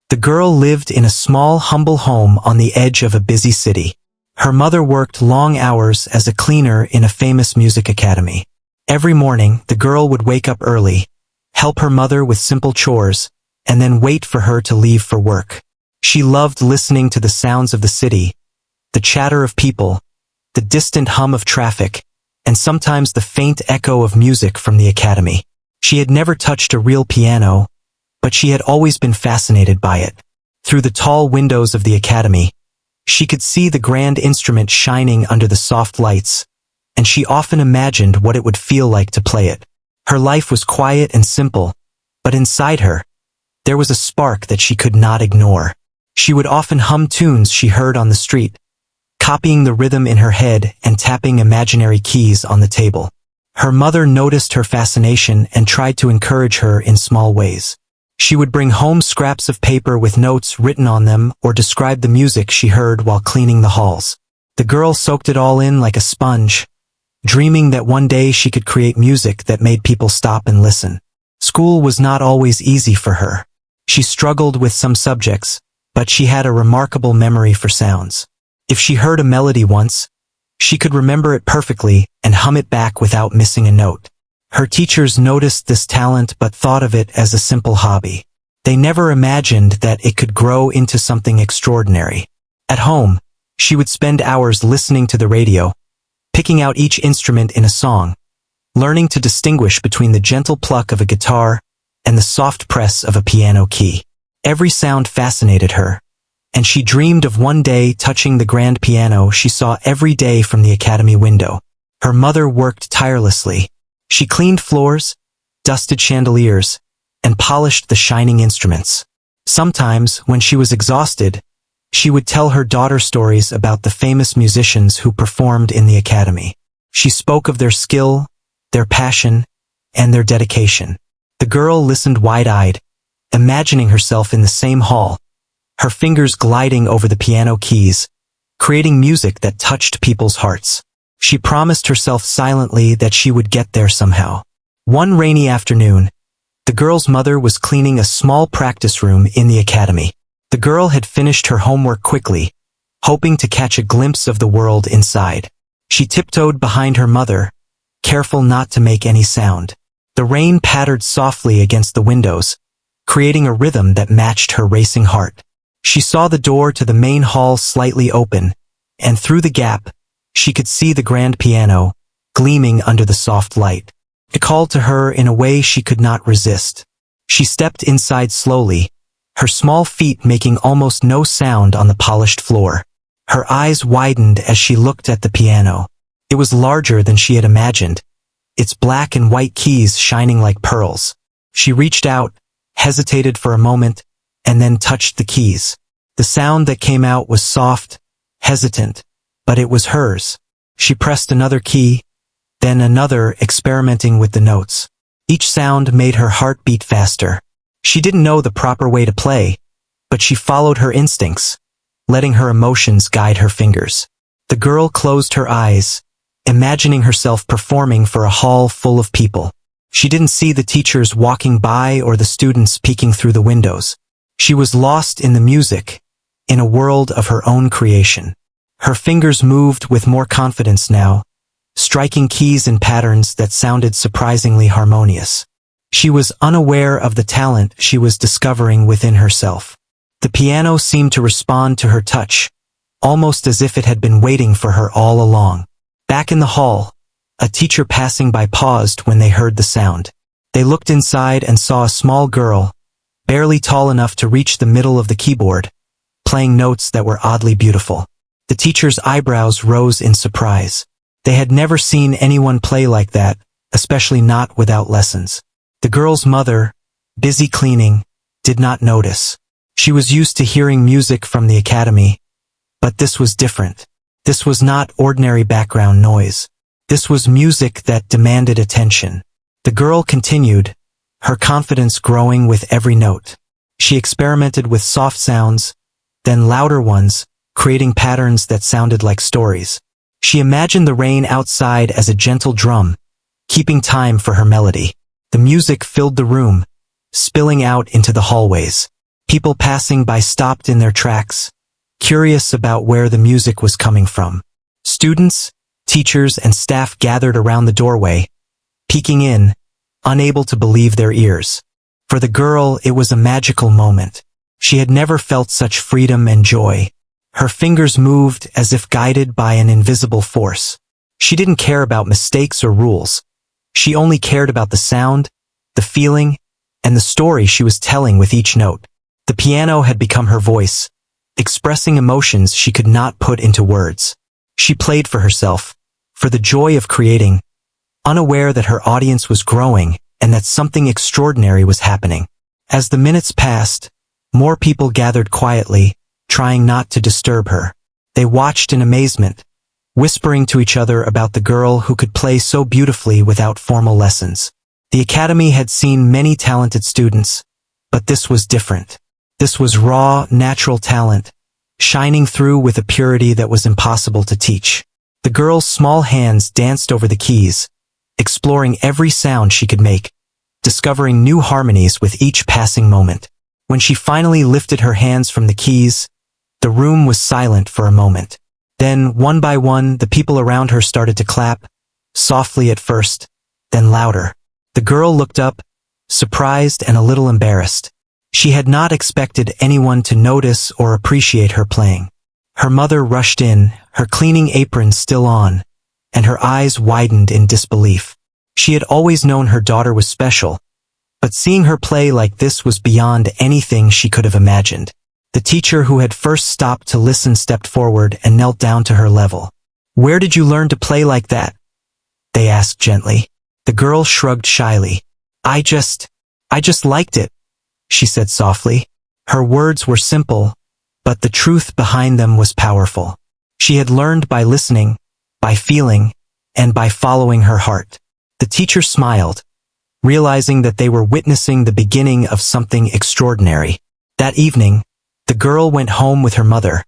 The girl lived in a small, humble home on the edge of a busy city. Her mother worked long hours as a cleaner in a famous music academy. Every morning, the girl would wake up early, help her mother with simple chores, and then wait for her to leave for work. She loved listening to the sounds of the city, the chatter of people, the distant hum of traffic, and sometimes the faint echo of music from the academy. She had never touched a real piano, but she had always been fascinated by it. Through the tall windows of the academy, she could see the grand instrument shining under the soft lights, and she often imagined what it would feel like to play it. Her life was quiet and simple, but inside her, there was a spark that she could not ignore. She would often hum tunes she heard on the street, copying the rhythm in her head and tapping imaginary keys on the table. Her mother noticed her fascination and tried to encourage her in small ways. She would bring home scraps of paper with notes written on them or describe the music she heard while cleaning the halls. The girl soaked it all in like a sponge, dreaming that one day she could create music that made people stop and listen. School was not always easy for her. She struggled with some subjects, but she had a remarkable memory for sounds. If she heard a melody once, she could remember it perfectly and hum it back without missing a note. Her teachers noticed this talent but thought of it as a simple hobby. They never imagined that it could grow into something extraordinary. At home, she would spend hours listening to the radio, picking out each instrument in a song, learning to distinguish between the gentle pluck of a guitar and the soft press of a piano key. Every sound fascinated her, and she dreamed of one day touching the grand piano she saw every day from the academy window. Her mother worked tirelessly. She cleaned floors, dusted chandeliers, and polished the shining instruments. Sometimes, when she was exhausted, she would tell her daughter stories about the famous musicians who performed in the academy. She spoke of their skill, their passion, and their dedication. The girl listened wide-eyed, imagining herself in the same hall, her fingers gliding over the piano keys, creating music that touched people's hearts. She promised herself silently that she would get there somehow. One rainy afternoon, the girl's mother was cleaning a small practice room in the academy. The girl had finished her homework quickly, hoping to catch a glimpse of the world inside. She tiptoed behind her mother, careful not to make any sound. The rain pattered softly against the windows, creating a rhythm that matched her racing heart. She saw the door to the main hall slightly open, and through the gap, she could see the grand piano, gleaming under the soft light. It called to her in a way she could not resist. She stepped inside slowly, her small feet making almost no sound on the polished floor. Her eyes widened as she looked at the piano. It was larger than she had imagined, its black and white keys shining like pearls. She reached out, hesitated for a moment, and then touched the keys. The sound that came out was soft, hesitant, but it was hers. She pressed another key, then another, experimenting with the notes. Each sound made her heart beat faster. She didn't know the proper way to play, but she followed her instincts, letting her emotions guide her fingers. The girl closed her eyes, imagining herself performing for a hall full of people. She didn't see the teachers walking by or the students peeking through the windows. She was lost in the music, in a world of her own creation. Her fingers moved with more confidence now, striking keys and patterns that sounded surprisingly harmonious. She was unaware of the talent she was discovering within herself. The piano seemed to respond to her touch, almost as if it had been waiting for her all along. Back in the hall, a teacher passing by paused when they heard the sound. They looked inside and saw a small girl, barely tall enough to reach the middle of the keyboard, playing notes that were oddly beautiful. The teacher's eyebrows rose in surprise. They had never seen anyone play like that, especially not without lessons. The girl's mother, busy cleaning, did not notice. She was used to hearing music from the academy, but this was different. This was not ordinary background noise. This was music that demanded attention. The girl continued, her confidence growing with every note. She experimented with soft sounds, then louder ones, creating patterns that sounded like stories. She imagined the rain outside as a gentle drum, keeping time for her melody. The music filled the room, spilling out into the hallways. People passing by stopped in their tracks, curious about where the music was coming from. Students, teachers, and staff gathered around the doorway, peeking in, unable to believe their ears. For the girl, it was a magical moment. She had never felt such freedom and joy. Her fingers moved as if guided by an invisible force. She didn't care about mistakes or rules. She only cared about the sound, the feeling, and the story she was telling with each note. The piano had become her voice, expressing emotions she could not put into words. She played for herself, for the joy of creating, unaware that her audience was growing and that something extraordinary was happening. As the minutes passed, more people gathered quietly, trying not to disturb her. They watched in amazement, whispering to each other about the girl who could play so beautifully without formal lessons. The academy had seen many talented students, but this was different. This was raw, natural talent, shining through with a purity that was impossible to teach. The girl's small hands danced over the keys, exploring every sound she could make, discovering new harmonies with each passing moment. When she finally lifted her hands from the keys, the room was silent for a moment. Then, one by one, the people around her started to clap, softly at first, then louder. The girl looked up, surprised and a little embarrassed. She had not expected anyone to notice or appreciate her playing. Her mother rushed in, her cleaning apron still on, and her eyes widened in disbelief. She had always known her daughter was special, but seeing her play like this was beyond anything she could have imagined. The teacher who had first stopped to listen stepped forward and knelt down to her level. "Where did you learn to play like that?" they asked gently. The girl shrugged shyly. I just liked it," she said softly. Her words were simple, but the truth behind them was powerful. She had learned by listening, by feeling, and by following her heart. The teacher smiled, realizing that they were witnessing the beginning of something extraordinary. That evening, the girl went home with her mother,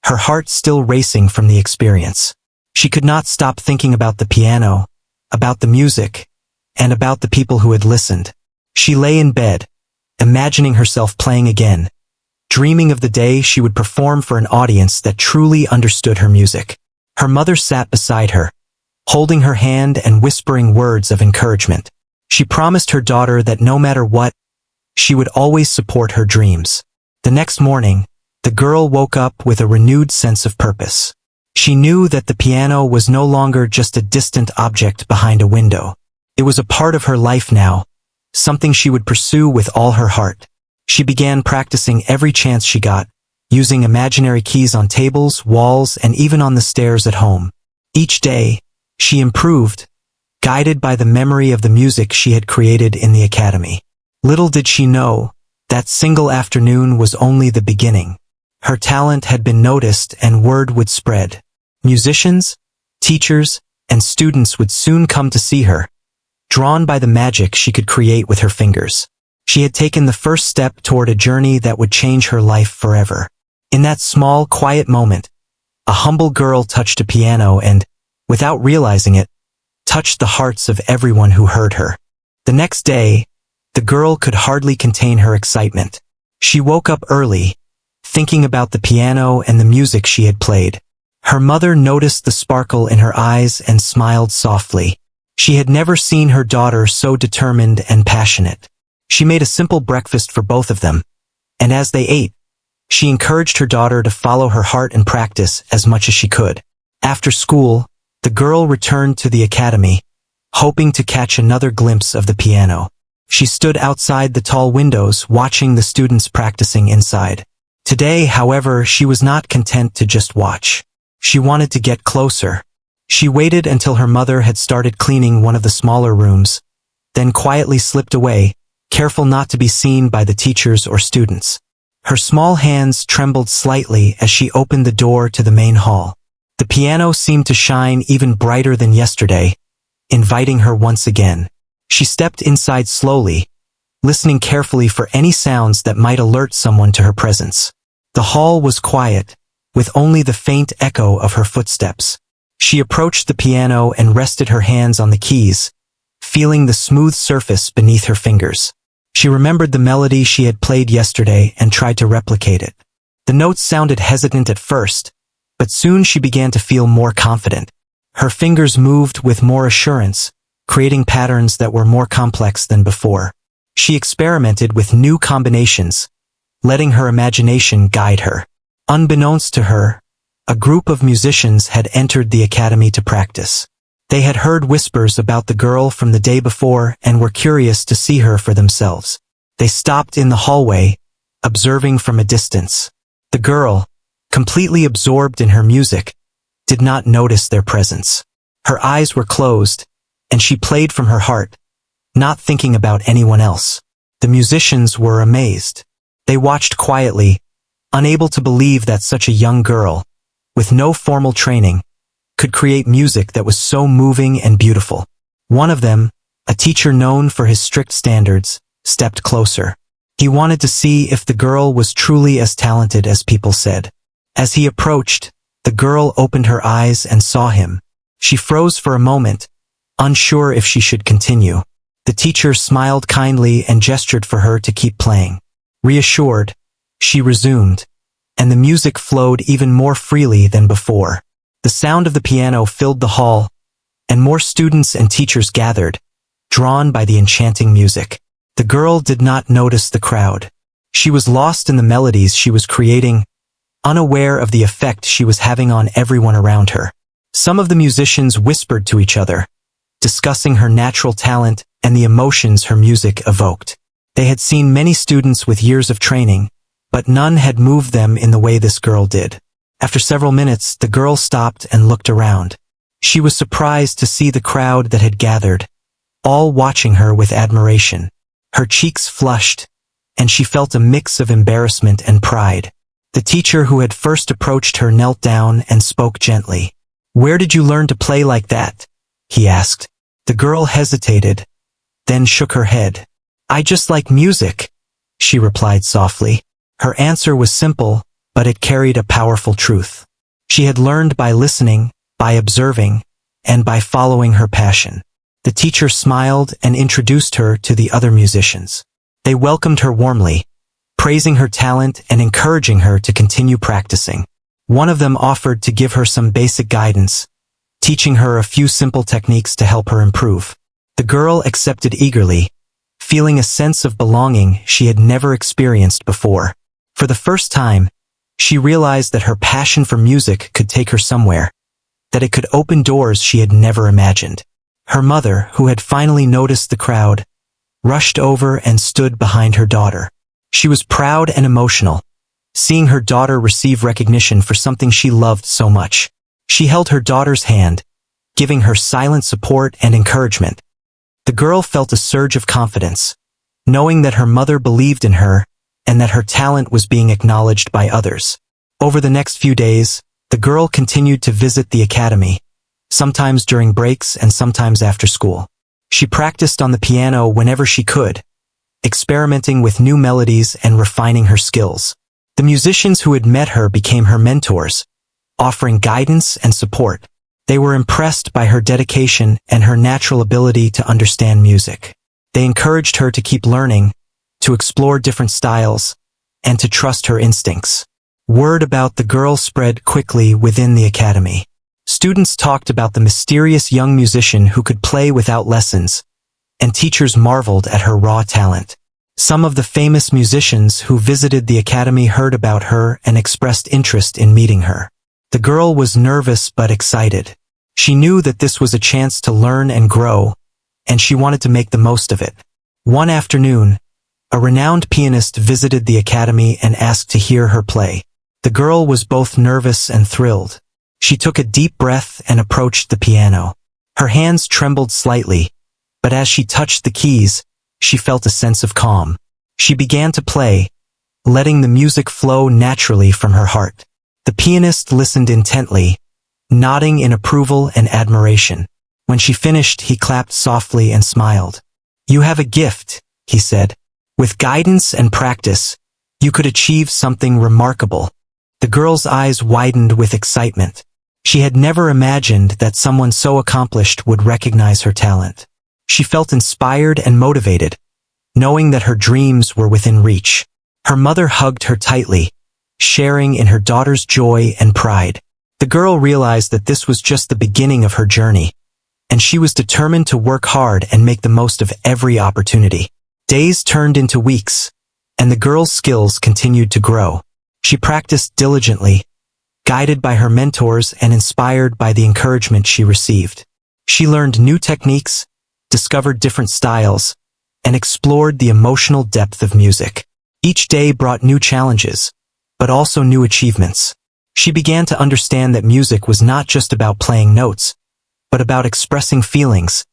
her heart still racing from the experience. She could not stop thinking about the piano, about the music, and about the people who had listened. She lay in bed, imagining herself playing again, dreaming of the day she would perform for an audience that truly understood her music. Her mother sat beside her, holding her hand and whispering words of encouragement. She promised her daughter that no matter what, she would always support her dreams. The next morning, the girl woke up with a renewed sense of purpose. She knew that the piano was no longer just a distant object behind a window. It was a part of her life now, something she would pursue with all her heart. She began practicing every chance she got, using imaginary keys on tables, walls, and even on the stairs at home. Each day, she improved, guided by the memory of the music she had created in the academy. Little did she know, that single afternoon was only the beginning. Her talent had been noticed and word would spread. Musicians, teachers, and students would soon come to see her, drawn by the magic she could create with her fingers. She had taken the first step toward a journey that would change her life forever. In that small, quiet moment, a humble girl touched a piano and, without realizing it, touched the hearts of everyone who heard her. The next day, the girl could hardly contain her excitement. She woke up early, thinking about the piano and the music she had played. Her mother noticed the sparkle in her eyes and smiled softly. She had never seen her daughter so determined and passionate. She made a simple breakfast for both of them, and as they ate, she encouraged her daughter to follow her heart and practice as much as she could. After school, the girl returned to the academy, hoping to catch another glimpse of the piano. She stood outside the tall windows watching the students practicing inside. Today, however, she was not content to just watch. She wanted to get closer. She waited until her mother had started cleaning one of the smaller rooms, then quietly slipped away, careful not to be seen by the teachers or students. Her small hands trembled slightly as she opened the door to the main hall. The piano seemed to shine even brighter than yesterday, inviting her once again. She stepped inside slowly, listening carefully for any sounds that might alert someone to her presence. The hall was quiet, with only the faint echo of her footsteps. She approached the piano and rested her hands on the keys, feeling the smooth surface beneath her fingers. She remembered the melody she had played yesterday and tried to replicate it. The notes sounded hesitant at first, but soon she began to feel more confident. Her fingers moved with more assurance, creating patterns that were more complex than before. She experimented with new combinations, letting her imagination guide her. Unbeknownst to her, a group of musicians had entered the academy to practice. They had heard whispers about the girl from the day before and were curious to see her for themselves. They stopped in the hallway, observing from a distance. The girl, completely absorbed in her music, did not notice their presence. Her eyes were closed, and she played from her heart, not thinking about anyone else. The musicians were amazed. They watched quietly, unable to believe that such a young girl, with no formal training, could create music that was so moving and beautiful. One of them, a teacher known for his strict standards, stepped closer. He wanted to see if the girl was truly as talented as people said. As he approached, the girl opened her eyes and saw him. She froze for a moment, unsure if she should continue. The teacher smiled kindly and gestured for her to keep playing. Reassured, she resumed, and the music flowed even more freely than before. The sound of the piano filled the hall, and more students and teachers gathered, drawn by the enchanting music. The girl did not notice the crowd. She was lost in the melodies she was creating, unaware of the effect she was having on everyone around her. Some of the musicians whispered to each other, discussing her natural talent and the emotions her music evoked. They had seen many students with years of training, but none had moved them in the way this girl did. After several minutes, the girl stopped and looked around. She was surprised to see the crowd that had gathered, all watching her with admiration. Her cheeks flushed, and she felt a mix of embarrassment and pride. The teacher who had first approached her knelt down and spoke gently. "Where did you learn to play like that?" he asked. The girl hesitated, then shook her head. "I just like music," she replied softly. Her answer was simple, but it carried a powerful truth. She had learned by listening, by observing, and by following her passion. The teacher smiled and introduced her to the other musicians. They welcomed her warmly, praising her talent and encouraging her to continue practicing. One of them offered to give her some basic guidance, teaching her a few simple techniques to help her improve. The girl accepted eagerly, feeling a sense of belonging she had never experienced before. For the first time, she realized that her passion for music could take her somewhere, that it could open doors she had never imagined. Her mother, who had finally noticed the crowd, rushed over and stood behind her daughter. She was proud and emotional, seeing her daughter receive recognition for something she loved so much. She held her daughter's hand, giving her silent support and encouragement. The girl felt a surge of confidence, knowing that her mother believed in her and that her talent was being acknowledged by others. Over the next few days, the girl continued to visit the academy, sometimes during breaks and sometimes after school. She practiced on the piano whenever she could, experimenting with new melodies and refining her skills. The musicians who had met her became her mentors, offering guidance and support. They were impressed by her dedication and her natural ability to understand music. They encouraged her to keep learning, to explore different styles, and to trust her instincts. Word about the girl spread quickly within the academy. Students talked about the mysterious young musician who could play without lessons, and teachers marveled at her raw talent. Some of the famous musicians who visited the academy heard about her and expressed interest in meeting her. The girl was nervous but excited. She knew that this was a chance to learn and grow, and she wanted to make the most of it. One afternoon, a renowned pianist visited the academy and asked to hear her play. The girl was both nervous and thrilled. She took a deep breath and approached the piano. Her hands trembled slightly, but as she touched the keys, she felt a sense of calm. She began to play, letting the music flow naturally from her heart. The pianist listened intently, nodding in approval and admiration. When she finished, he clapped softly and smiled. "You have a gift," he said. "With guidance and practice, you could achieve something remarkable." The girl's eyes widened with excitement. She had never imagined that someone so accomplished would recognize her talent. She felt inspired and motivated, knowing that her dreams were within reach. Her mother hugged her tightly, sharing in her daughter's joy and pride. The girl realized that this was just the beginning of her journey, and she was determined to work hard and make the most of every opportunity. Days turned into weeks, and the girl's skills continued to grow. She practiced diligently, guided by her mentors and inspired by the encouragement she received. She learned new techniques, discovered different styles, and explored the emotional depth of music. Each day brought new challenges, but also new achievements. She began to understand that music was not just about playing notes, but about expressing feelings,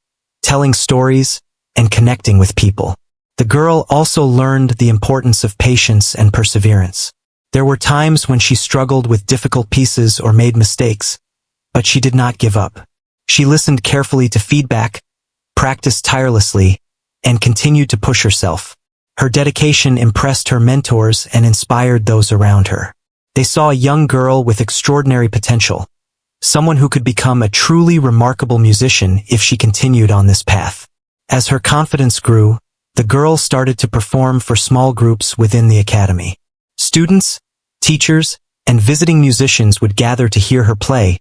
telling stories, and connecting with people. The girl also learned the importance of patience and perseverance. There were times when she struggled with difficult pieces or made mistakes, but she did not give up. She listened carefully to feedback, practiced tirelessly, and continued to push herself. Her dedication impressed her mentors and inspired those around her. They saw a young girl with extraordinary potential, someone who could become a truly remarkable musician if she continued on this path. As her confidence grew, the girl started to perform for small groups within the academy. Students, teachers, and visiting musicians would gather to hear her play,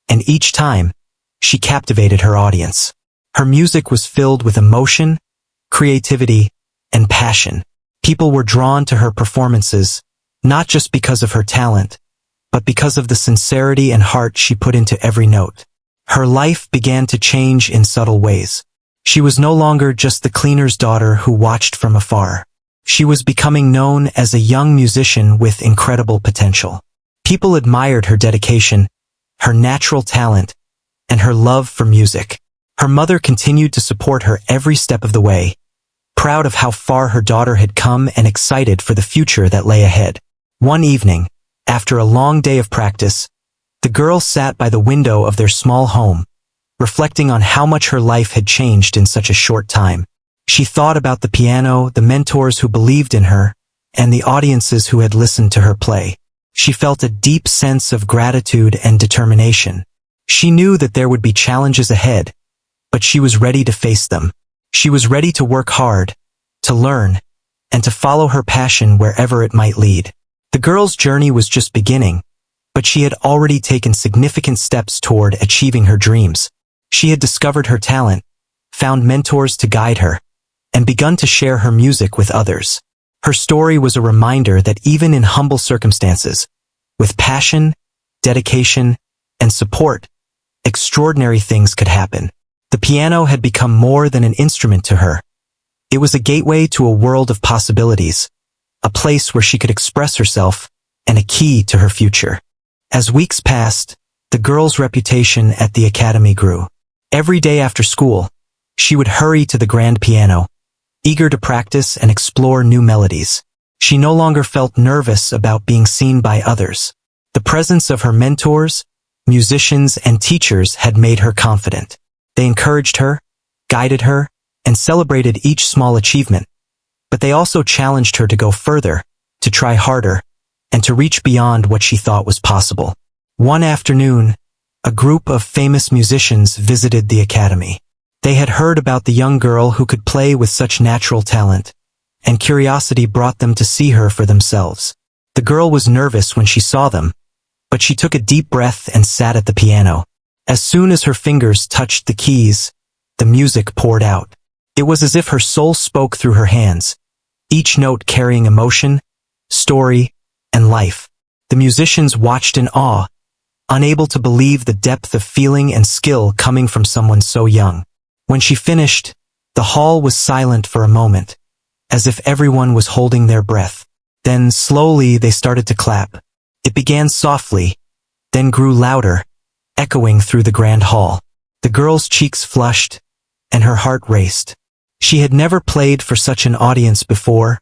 and each time, she captivated her audience. Her music was filled with emotion, creativity, and passion. People were drawn to her performances, not just because of her talent, but because of the sincerity and heart she put into every note. Her life began to change in subtle ways. She was no longer just the cleaner's daughter who watched from afar. She was becoming known as a young musician with incredible potential. People admired her dedication, her natural talent, and her love for music. Her mother continued to support her every step of the way, proud of how far her daughter had come and excited for the future that lay ahead. One evening, after a long day of practice, the girl sat by the window of their small home, reflecting on how much her life had changed in such a short time. She thought about the piano, the mentors who believed in her, and the audiences who had listened to her play. She felt a deep sense of gratitude and determination. She knew that there would be challenges ahead, but she was ready to face them. She was ready to work hard, to learn, and to follow her passion wherever it might lead. The girl's journey was just beginning, but she had already taken significant steps toward achieving her dreams. She had discovered her talent, found mentors to guide her, and begun to share her music with others. Her story was a reminder that even in humble circumstances, with passion, dedication, and support, extraordinary things could happen. The piano had become more than an instrument to her. It was a gateway to a world of possibilities, a place where she could express herself, and a key to her future. As weeks passed, the girl's reputation at the academy grew. Every day after school, she would hurry to the grand piano, eager to practice and explore new melodies. She no longer felt nervous about being seen by others. The presence of her mentors, musicians, and teachers had made her confident. They encouraged her, guided her, and celebrated each small achievement. But they also challenged her to go further, to try harder, and to reach beyond what she thought was possible. One afternoon, a group of famous musicians visited the academy. They had heard about the young girl who could play with such natural talent, and curiosity brought them to see her for themselves. The girl was nervous when she saw them, but she took a deep breath and sat at the piano. As soon as her fingers touched the keys, the music poured out. It was as if her soul spoke through her hands, each note carrying emotion, story, and life. The musicians watched in awe, unable to believe the depth of feeling and skill coming from someone so young. When she finished, the hall was silent for a moment, as if everyone was holding their breath. Then slowly they started to clap. It began softly, then grew louder, echoing through the grand hall. The girl's cheeks flushed, and her heart raced. She had never played for such an audience before,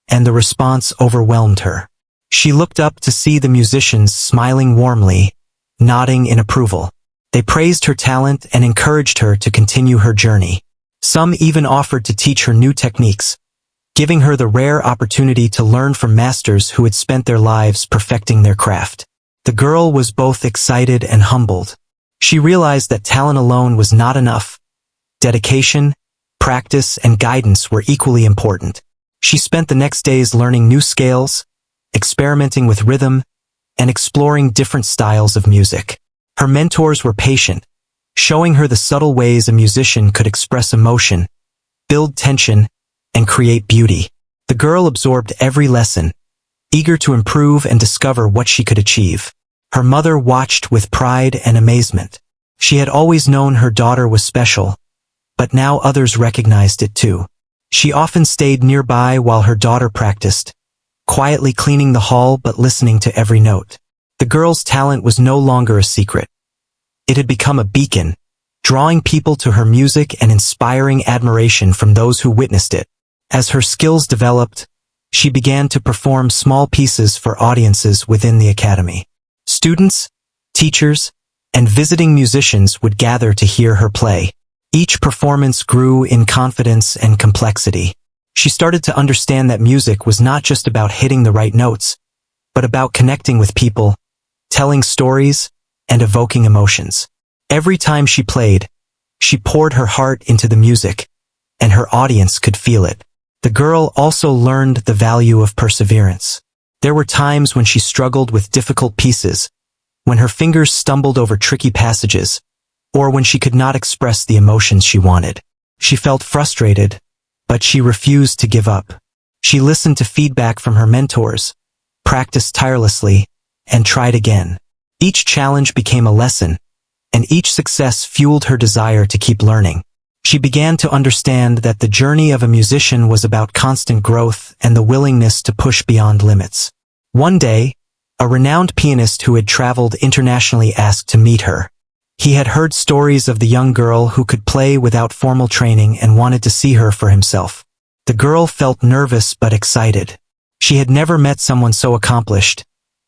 and the response overwhelmed her. She looked up to see the musicians smiling warmly, nodding in approval. They praised her talent and encouraged her to continue her journey. Some even offered to teach her new techniques, giving her the rare opportunity to learn from masters who had spent their lives perfecting their craft. The girl was both excited and humbled. She realized that talent alone was not enough. Dedication, practice, and guidance were equally important. She spent the next days learning new scales, experimenting with rhythm, and exploring different styles of music. Her mentors were patient, showing her the subtle ways a musician could express emotion, build tension, and create beauty. The girl absorbed every lesson, eager to improve and discover what she could achieve. Her mother watched with pride and amazement. She had always known her daughter was special, but now others recognized it too. She often stayed nearby while her daughter practiced, quietly cleaning the hall but listening to every note. The girl's talent was no longer a secret. It had become a beacon, drawing people to her music and inspiring admiration from those who witnessed it. As her skills developed, she began to perform small pieces for audiences within the academy. Students, teachers, and visiting musicians would gather to hear her play. Each performance grew in confidence and complexity. She started to understand that music was not just about hitting the right notes, but about connecting with people, telling stories, and evoking emotions. Every time she played, she poured her heart into the music, and her audience could feel it. The girl also learned the value of perseverance. There were times when she struggled with difficult pieces, when her fingers stumbled over tricky passages, or when she could not express the emotions she wanted. She felt frustrated, but she refused to give up. She listened to feedback from her mentors, practiced tirelessly, and tried again. Each challenge became a lesson, and each success fueled her desire to keep learning. She began to understand that the journey of a musician was about constant growth and the willingness to push beyond limits. One day, a renowned pianist who had traveled internationally asked to meet her. He had heard stories of the young girl who could play without formal training and wanted to see her for himself. The girl felt nervous but excited. She had never met someone so accomplished,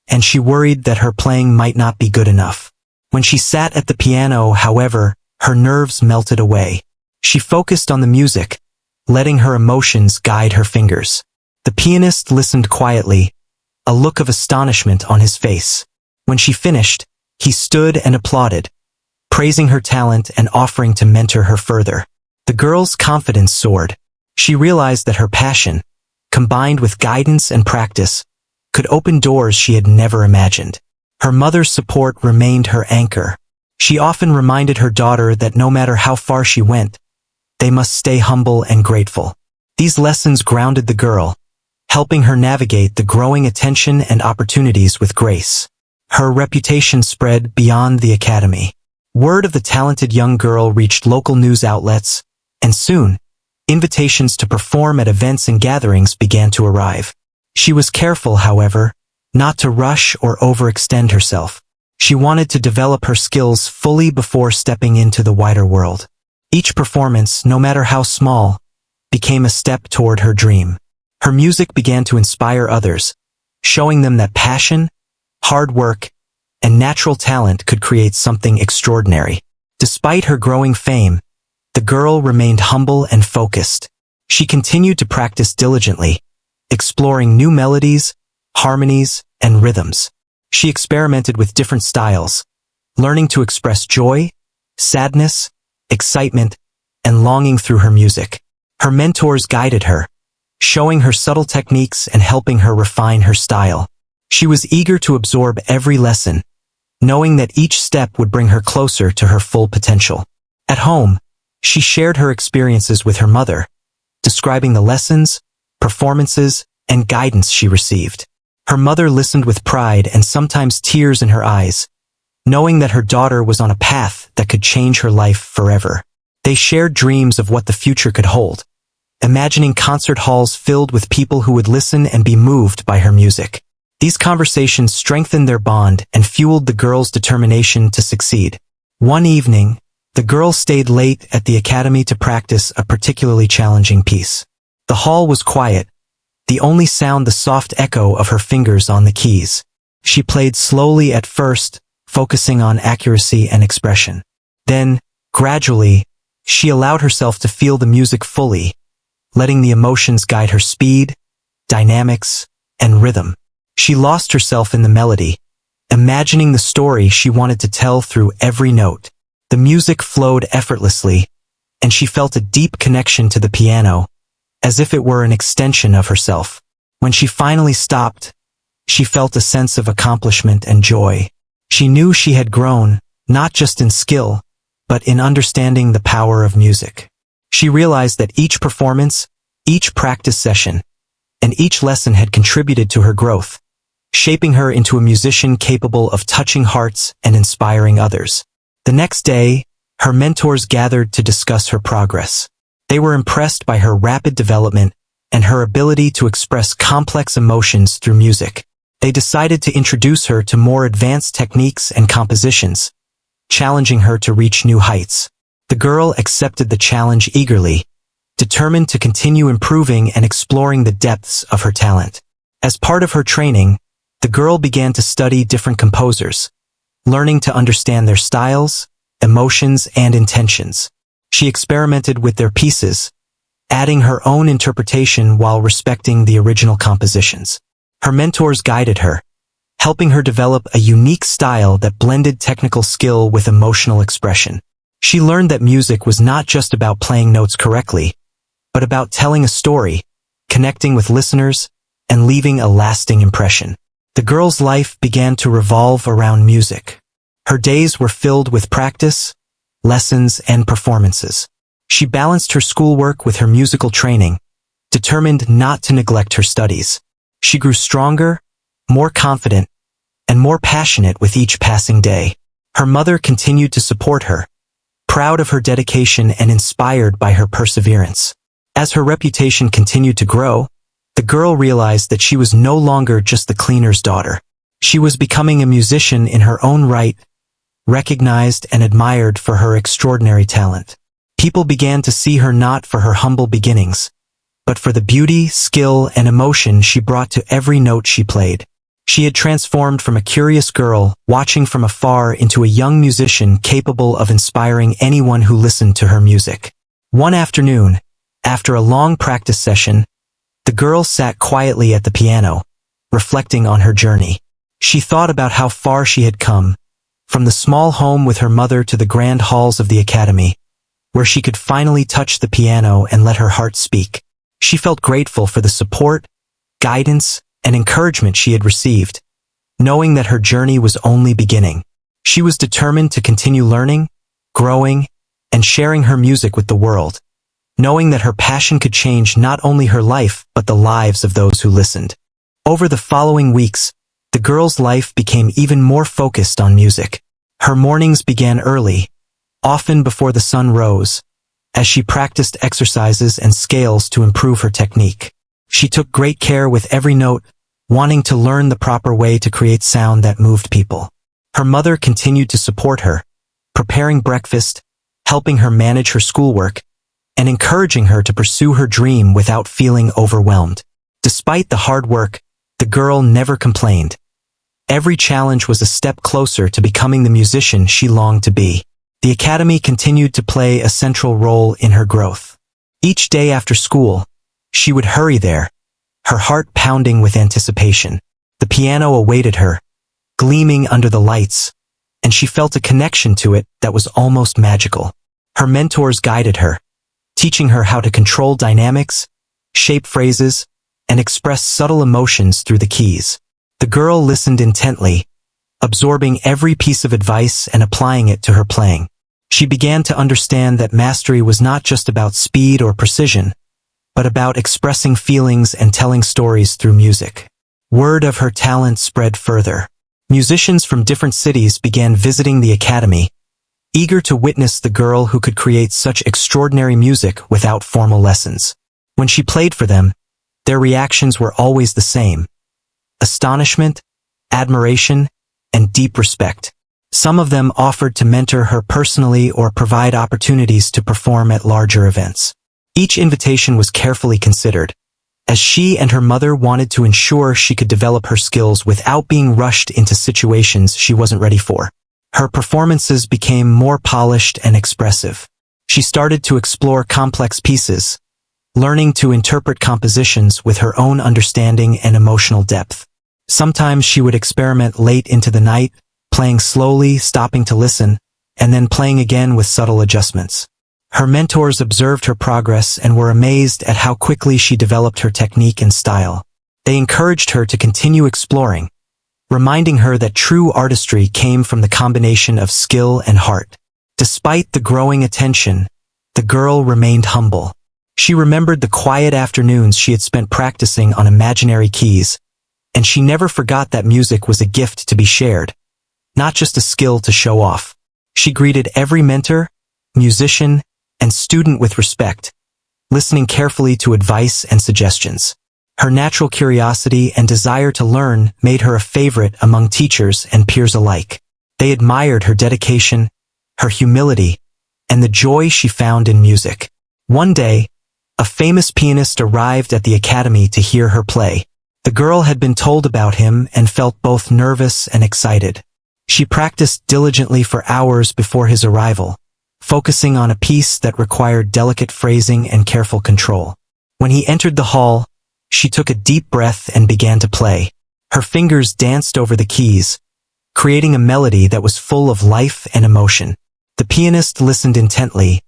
and she worried that her playing might not be good enough. When she sat at the piano, however, her nerves melted away. She focused on the music, letting her emotions guide her fingers. The pianist listened quietly, a look of astonishment on his face. When she finished, he stood and applauded, praising her talent and offering to mentor her further. The girl's confidence soared. She realized that her passion, combined with guidance and practice, could open doors she had never imagined. Her mother's support remained her anchor. She often reminded her daughter that no matter how far she went, they must stay humble and grateful. These lessons grounded the girl, helping her navigate the growing attention and opportunities with grace. Her reputation spread beyond the academy. Word of the talented young girl reached local news outlets, and soon, invitations to perform at events and gatherings began to arrive. She was careful, however, not to rush or overextend herself. She wanted to develop her skills fully before stepping into the wider world. Each performance, no matter how small, became a step toward her dream. Her music began to inspire others, showing them that passion, hard work, and natural talent could create something extraordinary. Despite her growing fame, the girl remained humble and focused. She continued to practice diligently, exploring new melodies, harmonies, and rhythms. She experimented with different styles, learning to express joy, sadness, excitement, and longing through her music. Her mentors guided her, showing her subtle techniques and helping her refine her style. She was eager to absorb every lesson, knowing that each step would bring her closer to her full potential. At home, she shared her experiences with her mother, describing the lessons, performances, and guidance she received. Her mother listened with pride and sometimes tears in her eyes, knowing that her daughter was on a path that could change her life forever. They shared dreams of what the future could hold, imagining concert halls filled with people who would listen and be moved by her music. These conversations strengthened their bond and fueled the girl's determination to succeed. One evening, the girl stayed late at the academy to practice a particularly challenging piece. The hall was quiet, the only sound the soft echo of her fingers on the keys. She played slowly at first, focusing on accuracy and expression. Then, gradually, she allowed herself to feel the music fully, letting the emotions guide her speed, dynamics, and rhythm. She lost herself in the melody, imagining the story she wanted to tell through every note. The music flowed effortlessly, and she felt a deep connection to the piano, as if it were an extension of herself. When she finally stopped, she felt a sense of accomplishment and joy. She knew she had grown, not just in skill, but in understanding the power of music. She realized that each performance, each practice session, and each lesson had contributed to her growth, shaping her into a musician capable of touching hearts and inspiring others. The next day, her mentors gathered to discuss her progress. They were impressed by her rapid development and her ability to express complex emotions through music. They decided to introduce her to more advanced techniques and compositions, challenging her to reach new heights. The girl accepted the challenge eagerly, determined to continue improving and exploring the depths of her talent. As part of her training, the girl began to study different composers, learning to understand their styles, emotions, and intentions. She experimented with their pieces, adding her own interpretation while respecting the original compositions. Her mentors guided her, helping her develop a unique style that blended technical skill with emotional expression. She learned that music was not just about playing notes correctly, but about telling a story, connecting with listeners, and leaving a lasting impression. The girl's life began to revolve around music. Her days were filled with practice, lessons, and performances. She balanced her schoolwork with her musical training, determined not to neglect her studies. She grew stronger, more confident, and more passionate with each passing day. Her mother continued to support her, proud of her dedication and inspired by her perseverance. As her reputation continued to grow, the girl realized that she was no longer just the cleaner's daughter. She was becoming a musician in her own right, recognized and admired for her extraordinary talent. People began to see her not for her humble beginnings, but for the beauty, skill, and emotion she brought to every note she played. She had transformed from a curious girl, watching from afar, into a young musician capable of inspiring anyone who listened to her music. One afternoon, after a long practice session, the girl sat quietly at the piano, reflecting on her journey. She thought about how far she had come, from the small home with her mother to the grand halls of the academy, where she could finally touch the piano and let her heart speak. She felt grateful for the support, guidance, and encouragement she had received, knowing that her journey was only beginning. She was determined to continue learning, growing, and sharing her music with the world, knowing that her passion could change not only her life but the lives of those who listened. Over the following weeks, the girl's life became even more focused on music. Her mornings began early, often before the sun rose, as she practiced exercises and scales to improve her technique. She took great care with every note, wanting to learn the proper way to create sound that moved people. Her mother continued to support her, preparing breakfast, helping her manage her schoolwork, and encouraging her to pursue her dream without feeling overwhelmed. Despite the hard work, the girl never complained. Every challenge was a step closer to becoming the musician she longed to be. The academy continued to play a central role in her growth. Each day after school, she would hurry there, her heart pounding with anticipation. The piano awaited her, gleaming under the lights, and she felt a connection to it that was almost magical. Her mentors guided her, teaching her how to control dynamics, shape phrases, and express subtle emotions through the keys. The girl listened intently, absorbing every piece of advice and applying it to her playing. She began to understand that mastery was not just about speed or precision, but about expressing feelings and telling stories through music. Word of her talent spread further. Musicians from different cities began visiting the academy, eager to witness the girl who could create such extraordinary music without formal lessons. When she played for them, their reactions were always the same: astonishment, admiration, and deep respect. Some of them offered to mentor her personally or provide opportunities to perform at larger events. Each invitation was carefully considered, as she and her mother wanted to ensure she could develop her skills without being rushed into situations she wasn't ready for. Her performances became more polished and expressive. She started to explore complex pieces, learning to interpret compositions with her own understanding and emotional depth. Sometimes she would experiment late into the night, playing slowly, stopping to listen, and then playing again with subtle adjustments. Her mentors observed her progress and were amazed at how quickly she developed her technique and style. They encouraged her to continue exploring, reminding her that true artistry came from the combination of skill and heart. Despite the growing attention, the girl remained humble. She remembered the quiet afternoons she had spent practicing on imaginary keys, and she never forgot that music was a gift to be shared, not just a skill to show off. She greeted every mentor, musician, and student with respect, listening carefully to advice and suggestions. Her natural curiosity and desire to learn made her a favorite among teachers and peers alike. They admired her dedication, her humility, and the joy she found in music. One day, a famous pianist arrived at the academy to hear her play. The girl had been told about him and felt both nervous and excited. She practiced diligently for hours before his arrival, focusing on a piece that required delicate phrasing and careful control. When he entered the hall, she took a deep breath and began to play. Her fingers danced over the keys, creating a melody that was full of life and emotion. The pianist listened intently,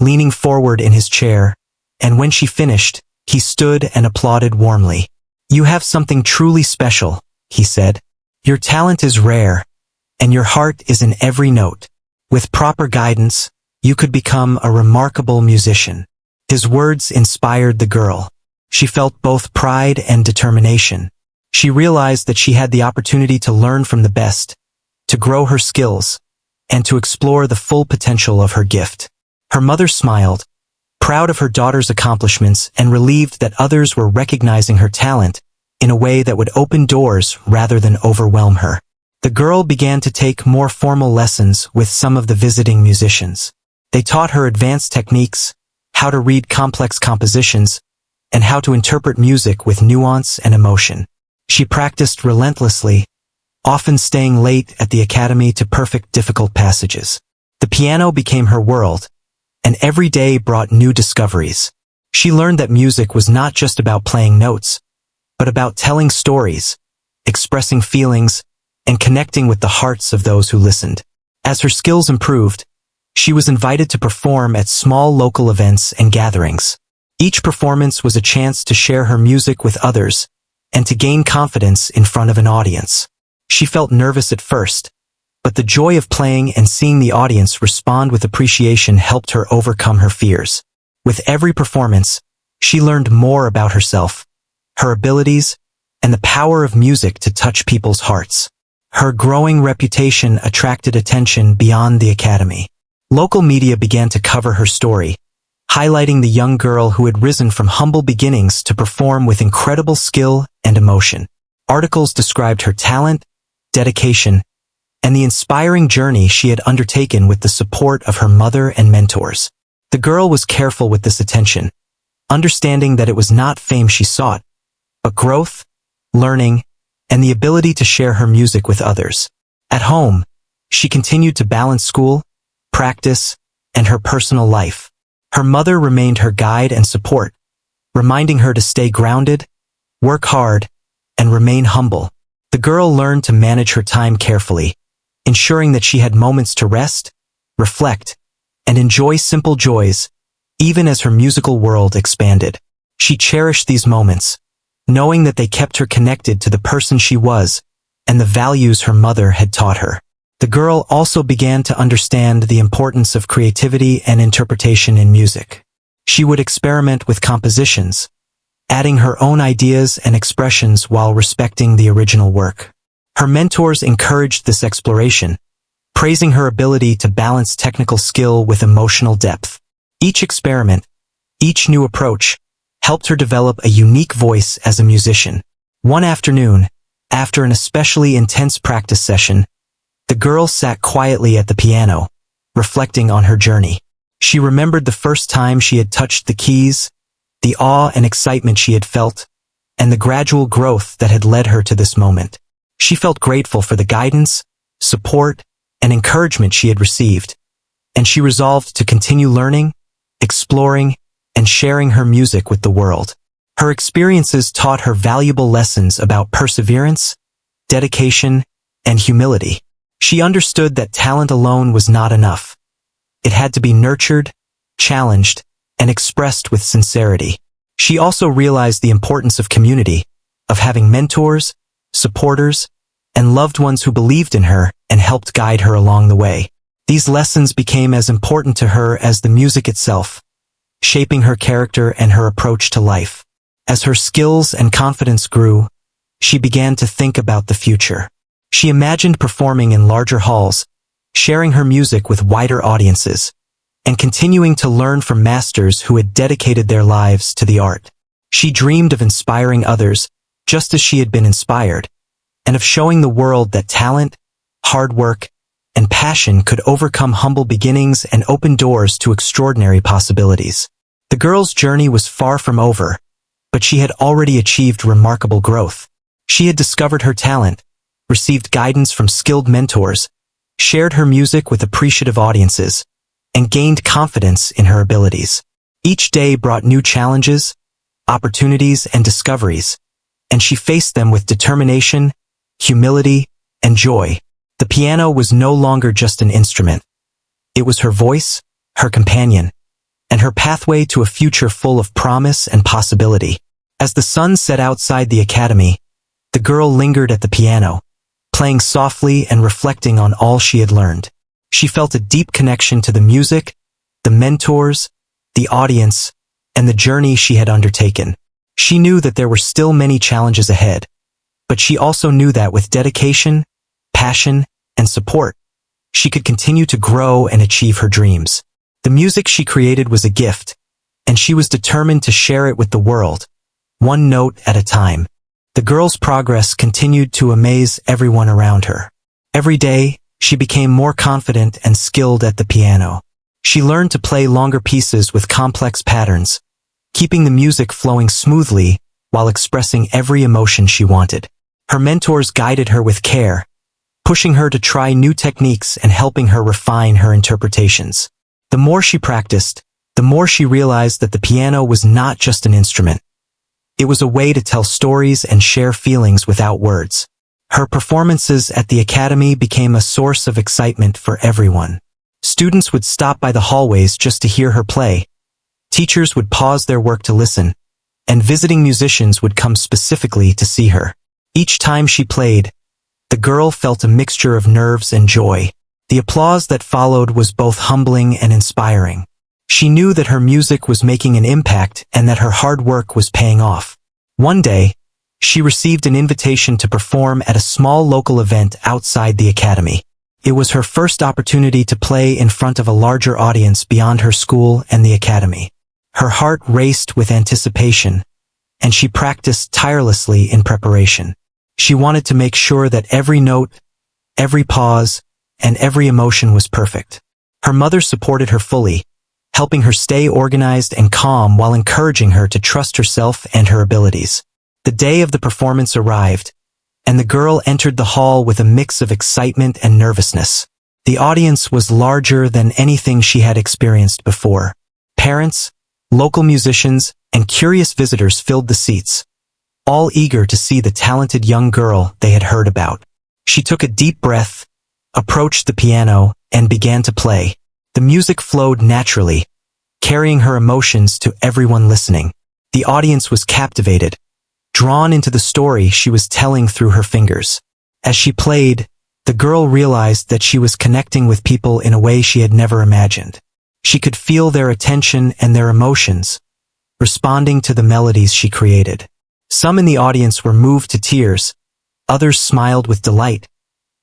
leaning forward in his chair, and when she finished, he stood and applauded warmly. "You have something truly special," he said. "Your talent is rare, and your heart is in every note. With proper guidance, you could become a remarkable musician." His words inspired the girl. She felt both pride and determination. She realized that she had the opportunity to learn from the best, to grow her skills, and to explore the full potential of her gift. Her mother smiled, proud of her daughter's accomplishments and relieved that others were recognizing her talent in a way that would open doors rather than overwhelm her. The girl began to take more formal lessons with some of the visiting musicians. They taught her advanced techniques, how to read complex compositions, and how to interpret music with nuance and emotion. She practiced relentlessly, often staying late at the academy to perfect difficult passages. The piano became her world, and every day brought new discoveries. She learned that music was not just about playing notes, but about telling stories, expressing feelings, and connecting with the hearts of those who listened. As her skills improved, she was invited to perform at small local events and gatherings. Each performance was a chance to share her music with others and to gain confidence in front of an audience. She felt nervous at first, but the joy of playing and seeing the audience respond with appreciation helped her overcome her fears. With every performance, she learned more about herself, her abilities, and the power of music to touch people's hearts. Her growing reputation attracted attention beyond the academy. Local media began to cover her story, highlighting the young girl who had risen from humble beginnings to perform with incredible skill and emotion. Articles described her talent, dedication, and the inspiring journey she had undertaken with the support of her mother and mentors. The girl was careful with this attention, understanding that it was not fame she sought, but growth, learning, and the ability to share her music with others. At home, she continued to balance school, practice, and her personal life. Her mother remained her guide and support, reminding her to stay grounded, work hard, and remain humble. The girl learned to manage her time carefully, ensuring that she had moments to rest, reflect, and enjoy simple joys, even as her musical world expanded. She cherished these moments, knowing that they kept her connected to the person she was and the values her mother had taught her. The girl also began to understand the importance of creativity and interpretation in music. She would experiment with compositions, adding her own ideas and expressions while respecting the original work. Her mentors encouraged this exploration, praising her ability to balance technical skill with emotional depth. Each experiment, each new approach, helped her develop a unique voice as a musician. One afternoon, after an especially intense practice session, the girl sat quietly at the piano, reflecting on her journey. She remembered the first time she had touched the keys, the awe and excitement she had felt, and the gradual growth that had led her to this moment. She felt grateful for the guidance, support, and encouragement she had received, and she resolved to continue learning, exploring, and sharing her music with the world. Her experiences taught her valuable lessons about perseverance, dedication, and humility. She understood that talent alone was not enough. It had to be nurtured, challenged, and expressed with sincerity. She also realized the importance of community, of having mentors, supporters, and loved ones who believed in her and helped guide her along the way. These lessons became as important to her as the music itself, shaping her character and her approach to life. As her skills and confidence grew, she began to think about the future. She imagined performing in larger halls, sharing her music with wider audiences, and continuing to learn from masters who had dedicated their lives to the art. She dreamed of inspiring others, just as she had been inspired, and of showing the world that talent, hard work, and passion could overcome humble beginnings and open doors to extraordinary possibilities. The girl's journey was far from over, but she had already achieved remarkable growth. She had discovered her talent, received guidance from skilled mentors, shared her music with appreciative audiences, and gained confidence in her abilities. Each day brought new challenges, opportunities, and discoveries, and she faced them with determination, humility, and joy. The piano was no longer just an instrument. It was her voice, her companion, and her pathway to a future full of promise and possibility. As the sun set outside the academy, the girl lingered at the piano, playing softly and reflecting on all she had learned. She felt a deep connection to the music, the mentors, the audience, and the journey she had undertaken. She knew that there were still many challenges ahead, but she also knew that with dedication, passion, and support, she could continue to grow and achieve her dreams. The music she created was a gift, and she was determined to share it with the world, one note at a time. The girl's progress continued to amaze everyone around her. Every day, she became more confident and skilled at the piano. She learned to play longer pieces with complex patterns, keeping the music flowing smoothly while expressing every emotion she wanted. Her mentors guided her with care, pushing her to try new techniques and helping her refine her interpretations. The more she practiced, the more she realized that the piano was not just an instrument. It was a way to tell stories and share feelings without words. Her performances at the academy became a source of excitement for everyone. Students would stop by the hallways just to hear her play. Teachers would pause their work to listen, and visiting musicians would come specifically to see her. Each time she played, the girl felt a mixture of nerves and joy. The applause that followed was both humbling and inspiring. She knew that her music was making an impact and that her hard work was paying off. One day, she received an invitation to perform at a small local event outside the academy. It was her first opportunity to play in front of a larger audience beyond her school and the academy. Her heart raced with anticipation, and she practiced tirelessly in preparation. She wanted to make sure that every note, every pause, and every emotion was perfect. Her mother supported her fully, helping her stay organized and calm while encouraging her to trust herself and her abilities. The day of the performance arrived, and the girl entered the hall with a mix of excitement and nervousness. The audience was larger than anything she had experienced before. Parents, local musicians, and curious visitors filled the seats, all eager to see the talented young girl they had heard about. She took a deep breath, approached the piano, and began to play. The music flowed naturally, carrying her emotions to everyone listening. The audience was captivated, drawn into the story she was telling through her fingers. As she played, the girl realized that she was connecting with people in a way she had never imagined. She could feel their attention and their emotions, responding to the melodies she created. Some in the audience were moved to tears, others smiled with delight,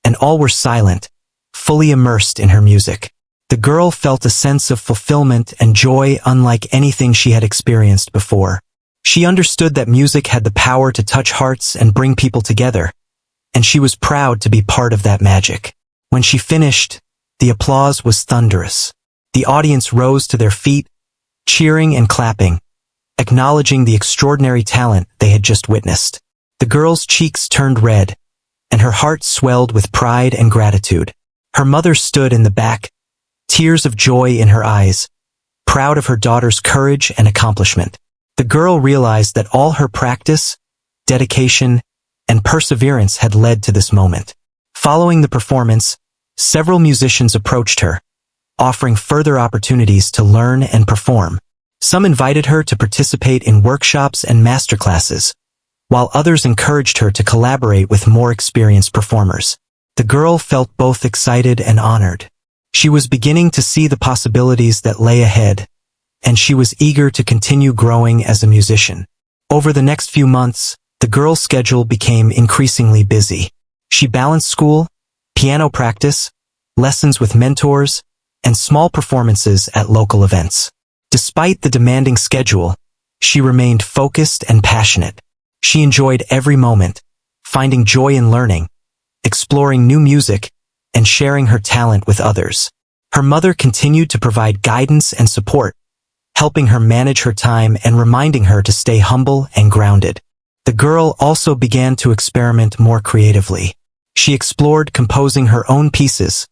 and all were silent, fully immersed in her music. The girl felt a sense of fulfillment and joy unlike anything she had experienced before. She understood that music had the power to touch hearts and bring people together, and she was proud to be part of that magic. When she finished, the applause was thunderous. The audience rose to their feet, cheering and clapping, acknowledging the extraordinary talent they had just witnessed. The girl's cheeks turned red, and her heart swelled with pride and gratitude. Her mother stood in the back, tears of joy in her eyes, proud of her daughter's courage and accomplishment. The girl realized that all her practice, dedication, and perseverance had led to this moment. Following the performance, several musicians approached her, offering further opportunities to learn and perform. Some invited her to participate in workshops and masterclasses, while others encouraged her to collaborate with more experienced performers. The girl felt both excited and honored. She was beginning to see the possibilities that lay ahead, and she was eager to continue growing as a musician. Over the next few months, the girl's schedule became increasingly busy. She balanced school, piano practice, lessons with mentors, and small performances at local events. Despite the demanding schedule, she remained focused and passionate. She enjoyed every moment, finding joy in learning, exploring new music, and sharing her talent with others. Her mother continued to provide guidance and support, helping her manage her time and reminding her to stay humble and grounded. The girl also began to experiment more creatively. She explored composing her own pieces,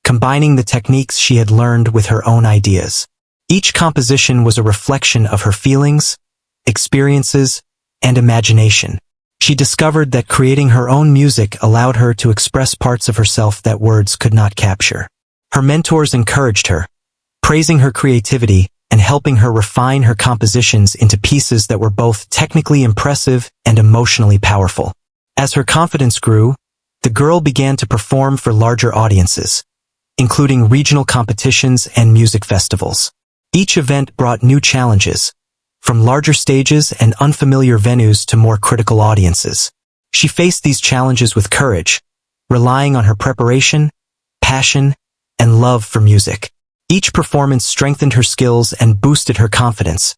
combining the techniques she had learned with her own ideas. Each composition was a reflection of her feelings, experiences, and imagination. She discovered that creating her own music allowed her to express parts of herself that words could not capture. Her mentors encouraged her, praising her creativity and helping her refine her compositions into pieces that were both technically impressive and emotionally powerful. As her confidence grew, the girl began to perform for larger audiences, including regional competitions and music festivals. Each event brought new challenges, from larger stages and unfamiliar venues to more critical audiences. She faced these challenges with courage, relying on her preparation, passion, and love for music. Each performance strengthened her skills and boosted her confidence,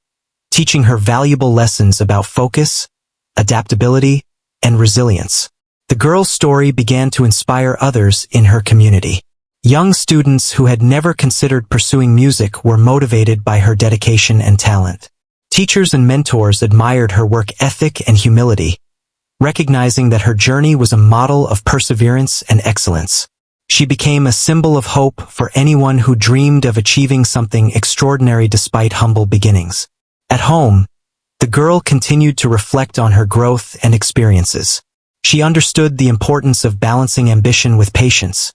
teaching her valuable lessons about focus, adaptability, and resilience. The girl's story began to inspire others in her community. Young students who had never considered pursuing music were motivated by her dedication and talent. Teachers and mentors admired her work ethic and humility, recognizing that her journey was a model of perseverance and excellence. She became a symbol of hope for anyone who dreamed of achieving something extraordinary despite humble beginnings. At home, the girl continued to reflect on her growth and experiences. She understood the importance of balancing ambition with patience,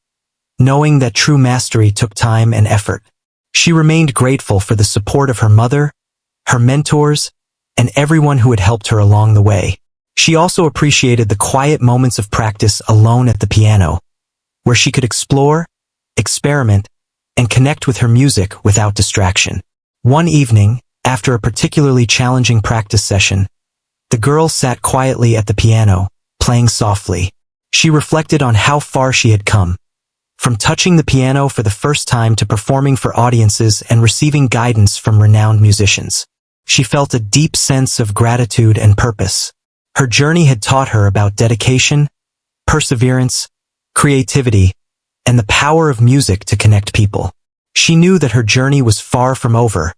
knowing that true mastery took time and effort. She remained grateful for the support of her mother, her mentors, and everyone who had helped her along the way. She also appreciated the quiet moments of practice alone at the piano, where she could explore, experiment, and connect with her music without distraction. One evening, after a particularly challenging practice session, the girl sat quietly at the piano, playing softly. She reflected on how far she had come, from touching the piano for the first time to performing for audiences and receiving guidance from renowned musicians. She felt a deep sense of gratitude and purpose. Her journey had taught her about dedication, perseverance, creativity, and the power of music to connect people. She knew that her journey was far from over,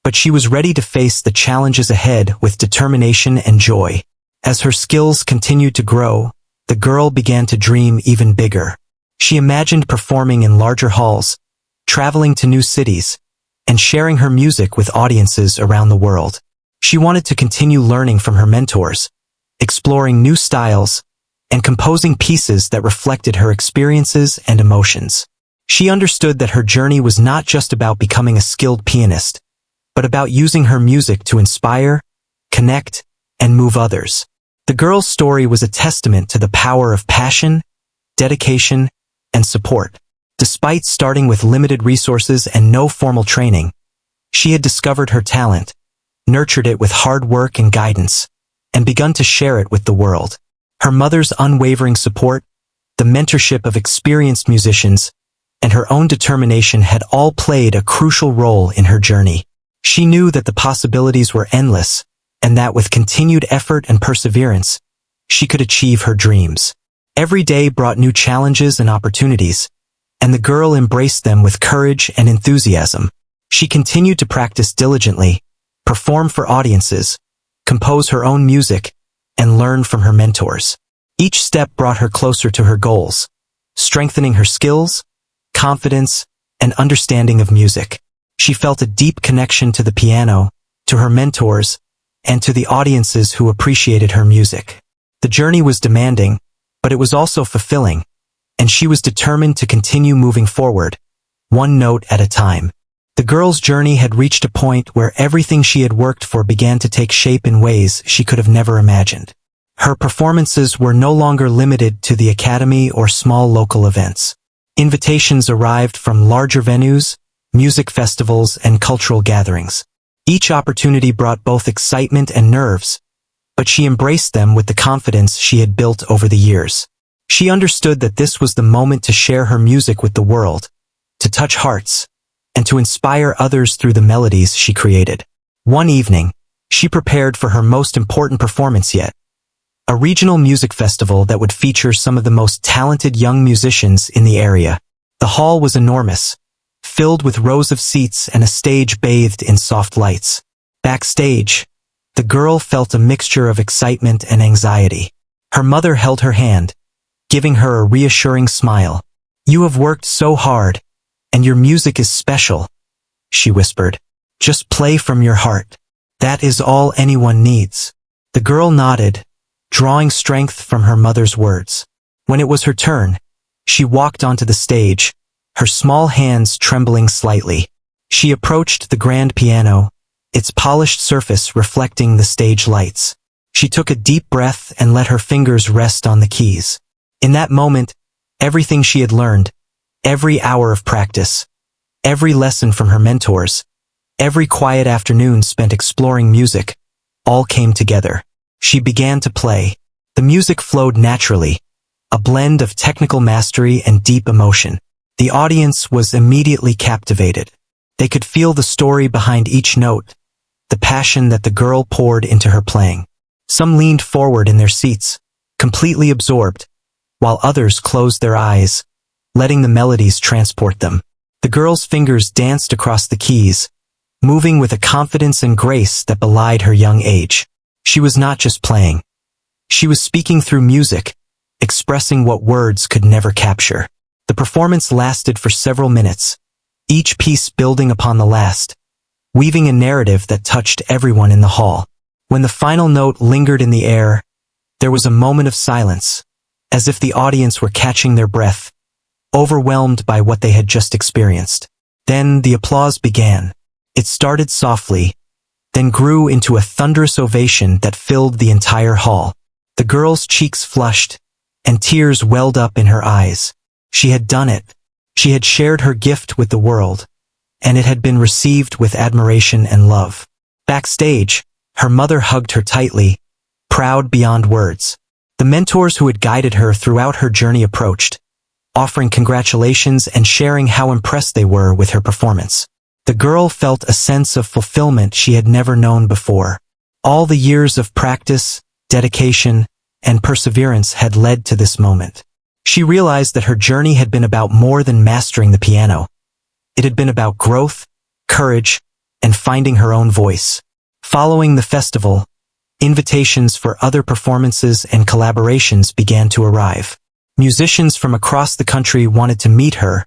but she was ready to face the challenges ahead with determination and joy. As her skills continued to grow, the girl began to dream even bigger. She imagined performing in larger halls, traveling to new cities, and sharing her music with audiences around the world. She wanted to continue learning from her mentors, exploring new styles, and composing pieces that reflected her experiences and emotions. She understood that her journey was not just about becoming a skilled pianist, but about using her music to inspire, connect, and move others. The girl's story was a testament to the power of passion, dedication, and support. Despite starting with limited resources and no formal training, she had discovered her talent, nurtured it with hard work and guidance, and begun to share it with the world. Her mother's unwavering support, the mentorship of experienced musicians, and her own determination had all played a crucial role in her journey. She knew that the possibilities were endless, and that with continued effort and perseverance, she could achieve her dreams. Every day brought new challenges and opportunities, and the girl embraced them with courage and enthusiasm. She continued to practice diligently, perform for audiences, compose her own music, and learn from her mentors. Each step brought her closer to her goals, strengthening her skills, confidence, and understanding of music. She felt a deep connection to the piano, to her mentors, and to the audiences who appreciated her music. The journey was demanding, but it was also fulfilling, and she was determined to continue moving forward, one note at a time. The girl's journey had reached a point where everything she had worked for began to take shape in ways she could have never imagined. Her performances were no longer limited to the academy or small local events. Invitations arrived from larger venues, music festivals, and cultural gatherings. Each opportunity brought both excitement and nerves, but she embraced them with the confidence she had built over the years. She understood that this was the moment to share her music with the world, to touch hearts, and to inspire others through the melodies she created. One evening, she prepared for her most important performance yet, a regional music festival that would feature some of the most talented young musicians in the area. The hall was enormous, filled with rows of seats and a stage bathed in soft lights. Backstage, the girl felt a mixture of excitement and anxiety. Her mother held her hand, giving her a reassuring smile. "You have worked so hard, and your music is special," she whispered. "Just play from your heart. That is all anyone needs." The girl nodded, drawing strength from her mother's words. When it was her turn, she walked onto the stage, her small hands trembling slightly. She approached the grand piano, its polished surface reflecting the stage lights. She took a deep breath and let her fingers rest on the keys. In that moment, everything she had learned, every hour of practice, every lesson from her mentors, every quiet afternoon spent exploring music, all came together. She began to play. The music flowed naturally, a blend of technical mastery and deep emotion. The audience was immediately captivated. They could feel the story behind each note, the passion that the girl poured into her playing. Some leaned forward in their seats, completely absorbed, while others closed their eyes, letting the melodies transport them. The girl's fingers danced across the keys, moving with a confidence and grace that belied her young age. She was not just playing. She was speaking through music, expressing what words could never capture. The performance lasted for several minutes, each piece building upon the last, weaving a narrative that touched everyone in the hall. When the final note lingered in the air, there was a moment of silence, as if the audience were catching their breath, overwhelmed by what they had just experienced. Then the applause began. It started softly, then grew into a thunderous ovation that filled the entire hall. The girl's cheeks flushed, and tears welled up in her eyes. She had done it. She had shared her gift with the world, and it had been received with admiration and love. Backstage, her mother hugged her tightly, proud beyond words. The mentors who had guided her throughout her journey approached, offering congratulations and sharing how impressed they were with her performance. The girl felt a sense of fulfillment she had never known before. All the years of practice, dedication, and perseverance had led to this moment. She realized that her journey had been about more than mastering the piano. It had been about growth, courage, and finding her own voice. Following the festival, invitations for other performances and collaborations began to arrive. Musicians from across the country wanted to meet her,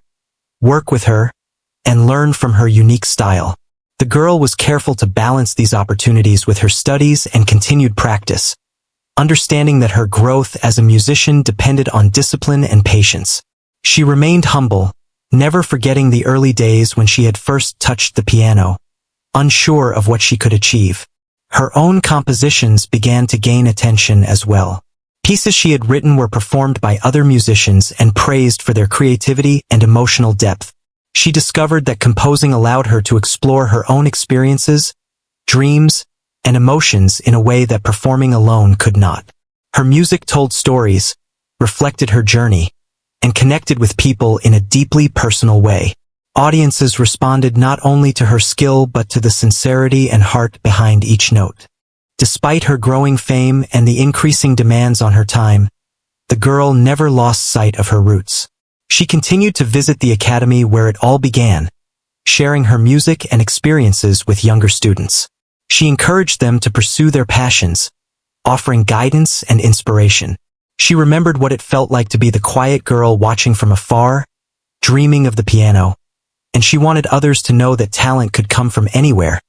work with her, and learn from her unique style. The girl was careful to balance these opportunities with her studies and continued practice, understanding that her growth as a musician depended on discipline and patience. She remained humble, never forgetting the early days when she had first touched the piano, unsure of what she could achieve. Her own compositions began to gain attention as well. Pieces she had written were performed by other musicians and praised for their creativity and emotional depth. She discovered that composing allowed her to explore her own experiences, dreams, and emotions in a way that performing alone could not. Her music told stories, reflected her journey, and connected with people in a deeply personal way. Audiences responded not only to her skill but to the sincerity and heart behind each note. Despite her growing fame and the increasing demands on her time, the girl never lost sight of her roots. She continued to visit the academy where it all began, sharing her music and experiences with younger students. She encouraged them to pursue their passions, offering guidance and inspiration. She remembered what it felt like to be the quiet girl watching from afar, dreaming of the piano, and she wanted others to know that talent could come from anywhere,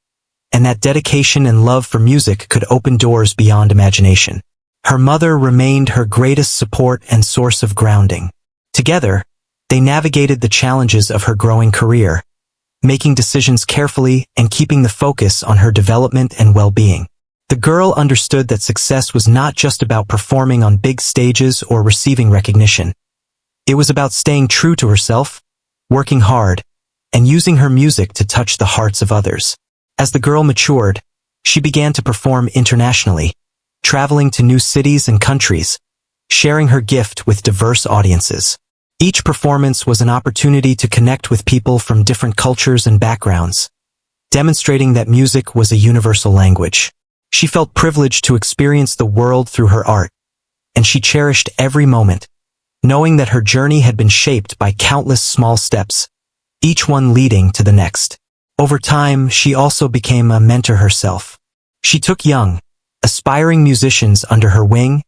and that dedication and love for music could open doors beyond imagination. Her mother remained her greatest support and source of grounding. Together, They navigated the challenges of her growing career, making decisions carefully and keeping the focus on her development and well-being. The girl understood that success was not just about performing on big stages or receiving recognition. It was about staying true to herself, working hard, and using her music to touch the hearts of others. As the girl matured, she began to perform internationally, traveling to new cities and countries, sharing her gift with diverse audiences. Each performance was an opportunity to connect with people from different cultures and backgrounds, demonstrating that music was a universal language. She felt privileged to experience the world through her art, and she cherished every moment, knowing that her journey had been shaped by countless small steps, each one leading to the next. Over time, she also became a mentor herself. She took young, aspiring musicians under her wing,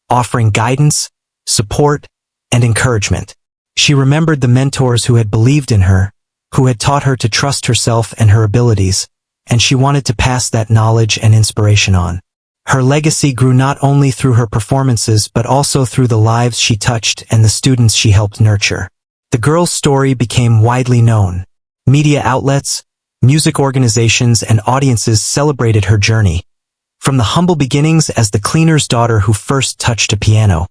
offering guidance, support, and encouragement. She remembered the mentors who had believed in her, who had taught her to trust herself and her abilities, and she wanted to pass that knowledge and inspiration on. Her legacy grew not only through her performances but also through the lives she touched and the students she helped nurture. The girl's story became widely known. Media outlets, music organizations, and audiences celebrated her journey. From the humble beginnings as the cleaner's daughter who first touched a piano,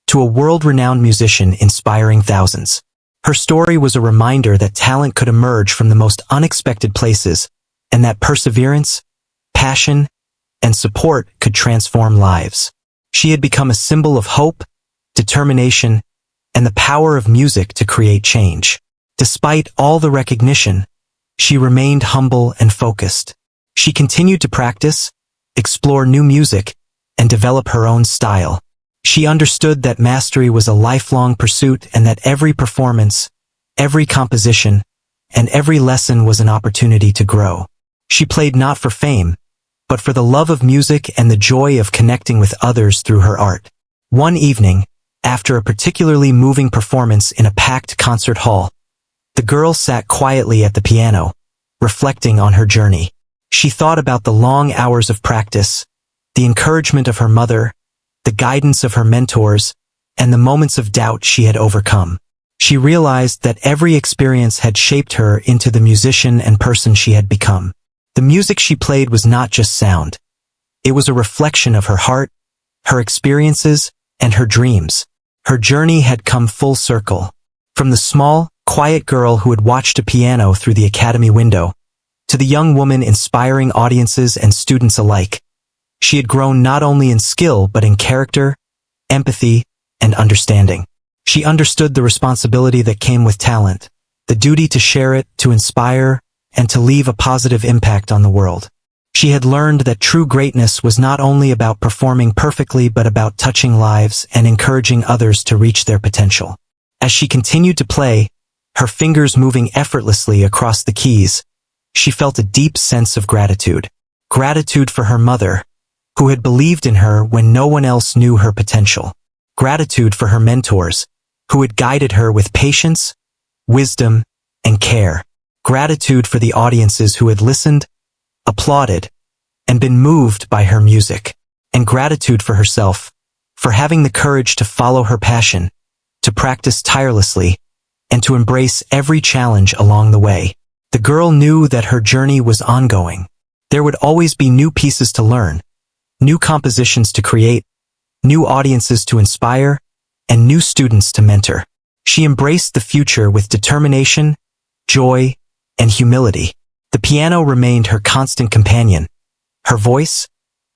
to a world-renowned musician inspiring thousands. Her story was a reminder that talent could emerge from the most unexpected places, and that perseverance, passion, and support could transform lives. She had become a symbol of hope, determination, and the power of music to create change. Despite all the recognition, she remained humble and focused. She continued to practice, explore new music, and develop her own style. She understood that mastery was a lifelong pursuit and that every performance, every composition, and every lesson was an opportunity to grow. She played not for fame, but for the love of music and the joy of connecting with others through her art. One evening, after a particularly moving performance in a packed concert hall, the girl sat quietly at the piano, reflecting on her journey. She thought about the long hours of practice, the encouragement of her mother, the guidance of her mentors, and the moments of doubt she had overcome. She realized that every experience had shaped her into the musician and person she had become. The music she played was not just sound. It was a reflection of her heart, her experiences, and her dreams. Her journey had come full circle. From the small, quiet girl who had watched a piano through the academy window, to the young woman inspiring audiences and students alike, she had grown not only in skill but in character, empathy, and understanding. She understood the responsibility that came with talent, the duty to share it, to inspire, and to leave a positive impact on the world. She had learned that true greatness was not only about performing perfectly but about touching lives and encouraging others to reach their potential. As she continued to play, her fingers moving effortlessly across the keys, she felt a deep sense of gratitude. Gratitude for her mother, who had believed in her when no one else knew her potential. Gratitude for her mentors, who had guided her with patience, wisdom, and care. Gratitude for the audiences who had listened, applauded, and been moved by her music. And gratitude for herself, for having the courage to follow her passion, to practice tirelessly, and to embrace every challenge along the way. The girl knew that her journey was ongoing. There would always be new pieces to learn, new compositions to create, new audiences to inspire, and new students to mentor. She embraced the future with determination, joy, and humility. The piano remained her constant companion, her voice,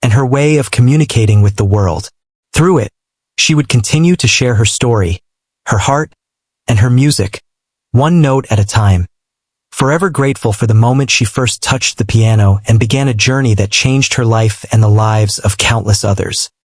and her way of communicating with the world. Through it, she would continue to share her story, her heart, and her music, one note at a time. Forever grateful for the moment she first touched the piano and began a journey that changed her life and the lives of countless others.